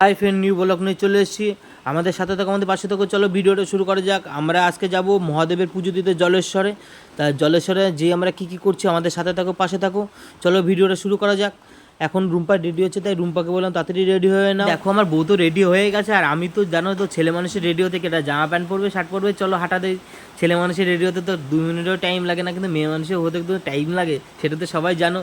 Hi friend, new blog নিয়ে চলে এসেছি। আমাদের সাথে থাকো, আমাদের পাশে থাকো। চলো ভিডিওটা শুরু করা যাক। আমরা আজকে যাব মহাদেবের পুজো দিতে জলেশ্বরে। তা জলেশ্বরে যে আমরা কী করছি, আমাদের সাথে থাকো, পাশে থাকো। চলো ভিডিওটা শুরু করা যাক। এখন রুম্পা রেডি হচ্ছে, তাই রুম্পাকে বললাম তাড়াতাড়ি রেডি হয়ে না। দেখো আমার বউ তো রেডি হয়ে গেছে, আর আমি তো জানো তো ছেলে মানুষের রেডি হতে কেটা জামা প্যান্ট পরবে, শার্ট পরবে, চলো হাঁটা দেয়। ছেলে মানুষের রেডি হতে তো 2 মিনিটও টাইম লাগে না, কিন্তু মেয়ে মানুষের হতে কিন্তু টাইম লাগে, সেটা তো সবাই জানো।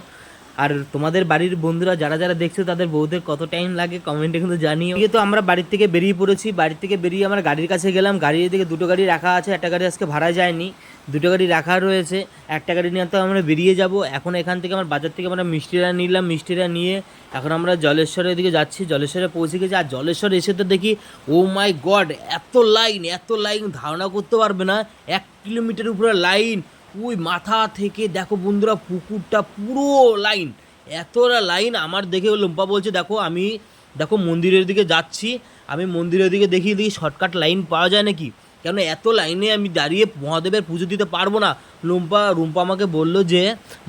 আর তোমাদের বাড়ির বন্ধুরা যারা যারা দেখছো তাদের বউদের কত টাইম লাগে কমেন্টে কিন্তু জানিও। তো আমরা বাড়ির থেকে বেরিয়ে পড়েছি। বাড়ির থেকে বেরিয়ে আমরা গাড়ির কাছে গেলাম। গাড়ির দিকে দুটো গাড়ি রাখা আছে, একটা গাড়ি আজকে ভাড়া যায়নি, দুটো গাড়ি রাখা রয়েছে। একটা গাড়ি নিয়ে তো আমরা বেরিয়ে যাব। এখন এখান থেকে আমার বাজার থেকে আমরা মিষ্টিরা নিলাম, মিষ্টিরা নিয়ে এখন আমরা জলেশ্বরের দিকে যাচ্ছি। জলেশ্বরে পৌঁছে গেছি। আর জলেশ্বর এসে তো দেখি ও মাই গড, এত লাইন এত লাইন, ধারণা করতে পারবে না। 1 কিলোমিটার উপরে লাইন। ওই মাথা থেকে দেখো বন্ধুরা, পুকুরটা পুরো লাইন, এতটা লাইন। আমার দেখে লম্পা বলছে দেখো, আমি দেখো মন্দিরের দিকে যাচ্ছি, আমি মন্দিরের দিকে দেখি শর্টকাট লাইন পাওয়া যায় নাকি, কেন এত লাইনে আমি দাঁড়িয়ে মহাদেবের পুজো দিতে পারবো না। রুম্পা আমাকে বললো যে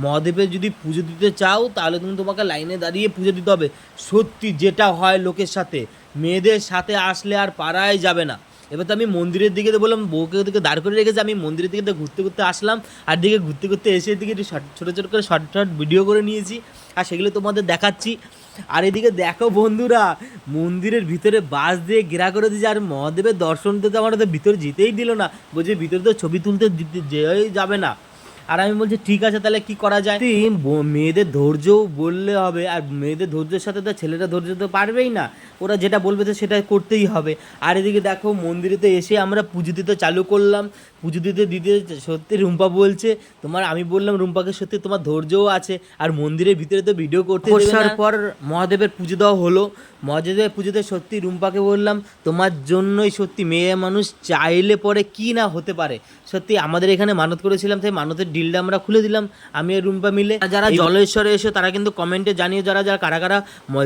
মহাদেবের যদি পুজো দিতে চাও তাহলে তুমি তোমাকে লাইনে দাঁড়িয়ে পুজো দিতে হবে। সত্যি যেটা হয় লোকের সাথে, মেয়েদের সাথে আসলে আর পারাই যাবে না। এবার তো আমি মন্দিরের দিকে বললাম, বউকে দিকে দাঁড় করে রেখেছি, আমি মন্দিরের দিকে ঘুরতে ঘুরতে আসলাম। আর দিকে ঘুরতে ঘুরতে এসে দিকে একটু ছোটো ছোটো করে শর্ট ভিডিও করে নিয়েছি, আর সেগুলো তোমাদের দেখাচ্ছি। আর এদিকে দেখো বন্ধুরা, মন্দিরের ভিতরে বাস দিয়ে ঘেরা করে দিয়েছে, আর মহাদেবের দর্শন দিতে আমার তো ভিতরে যেতেই দিল না, বলছে ভিতরে তো ছবি তুলতে যেই যাবে না। আর আমি বলছি ঠিক আছে, তাহলে কি করা যায়। মেয়েদের ধৈর্য বললে হবে, আর মেয়েদের ধৈর্যের সাথে তো ছেলেরা ধৈর্য তো পারবেই না, ওরা যেটা বলবে তো সেটা করতেই হবে। আর এদিকে দেখো মন্দিরেতে এসে আমরা পুজো দিতে চালু করলাম। পুজো দিতে দিতে সত্যি রুম্পা বলছে তোমার, আমি বললাম রুম্পাকে সত্যি তোমার ধৈর্যও আছে, আর মন্দিরের ভিতরে তো ভিডিও করতে বসার পর মহাদেবের পুজো দেওয়া হলো। মহাদেবের পুজোতে সত্যি রুম্পাকে বললাম তোমার জন্যই সত্যি মেয়ে মানুষ চাইলে পরে কি না হতে পারে। সত্যি আমাদের এখানে মানত করেছিলাম, তাই মানতের ডিলটা আমরা খুলে দিলাম আমি আর রুম্পা মিলে। যারা জলেশ্বরে এসে তারা কিন্তু কমেন্টে জানিও, যারা যারা কারা কারা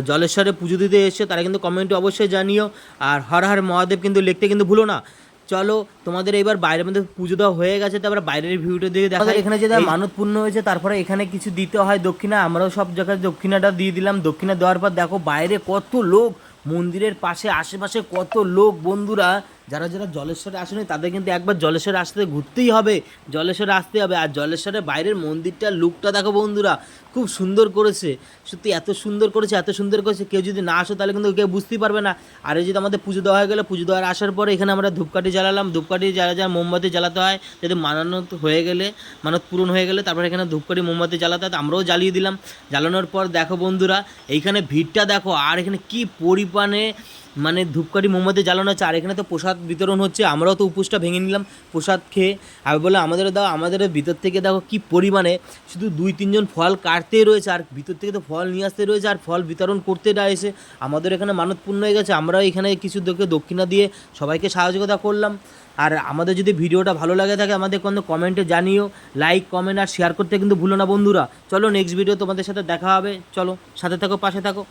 জলেশ্বরে পুজো দিতে এসে তারা কিন্তু কমেন্টে অবশ্যই জানিও। আর হর হর মহাদেব কিন্তু লিখতে কিন্তু ভুলো না। চলো তোমাদের এবার বাইরের মধ্যে পুজো দেওয়া হয়ে গেছে, তারপরে বাইরের ভিউটা দিয়ে দেখা যায়। এখানে যে মানত পূর্ণ হয়েছে, তারপরে এখানে কিছু দিতে হয় দক্ষিণা, আমরাও সব জায়গায় দক্ষিণাটা দিয়ে দিলাম। দক্ষিণা দেওয়ার পর দেখো বাইরে কত লোক, মন্দিরের পাশে আশেপাশে কত লোক। বন্ধুরা যারা যারা জলেশ্বরে আসেনি তাদের কিন্তু একবার জলেশ্বরে আসতে ঘুরতেই হবে, জলেশ্বরে আসতে হবে। আর জলেশ্বরের বাইরের মন্দিরটার লুকটা দেখো বন্ধুরা, খুব সুন্দর করেছে। সত্যি এত সুন্দর করেছে, এত সুন্দর করেছে, কেউ যদি না আসো তাহলে কিন্তু কেউ বুঝতেই পারবে না। আর এই যদি আমাদের পুজো দেওয়া হয়ে গেলো, পুজো দেওয়ার আসার পরে এখানে আমরা ধূপকাঠি জ্বালালাম। ধূপকাঠি যারা যারা মোমবাতি জ্বালাতে হয়, যদি মানত হয়ে গেলে, মানত পূরণ হয়ে গেলে তারপরে এখানে ধূপকাঠি মোমবাতি জ্বালাতে হয়, আমরাও জ্বালিয়ে দিলাম। জ্বালানোর পর দেখো বন্ধুরা এইখানে ভিড়টা দেখো, আর এখানে কি পরিমাণে মানে ধূপকাঠি মোমবাতি জ্বালানো হচ্ছে। আর এখানে তো প্রসাদ বিতরণ হচ্ছে, আমরাও তো উপোসটা ভেঙে নিলাম প্রসাদ খেয়ে। আর বলে আমাদেরও দাও, আমাদের ভিতর থেকে দেখো কি পরিমাণে শুধু 2-3 জন ফল কাটতেই রয়েছে, আর ভিতর থেকে তো ফল নিয়ে আসতে রয়েছে, আর ফল বিতরণ করতে এসে আমাদের এখানে মানত পূর্ণ হয়ে গেছে। আমরাও এখানে কিছু দক্ষিণা দিয়ে সবাইকে সহযোগিতা করলাম। আর আমাদের যদি ভিডিওটা ভালো লাগে থাকে আমাদের কোনো কমেন্টে জানিও, লাইক কমেন্ট আর শেয়ার করতে কিন্তু ভুলো না বন্ধুরা। চলো নেক্সট ভিডিও তোমাদের সাথে দেখা হবে, চলো সাথে থাকো, পাশে থাকো।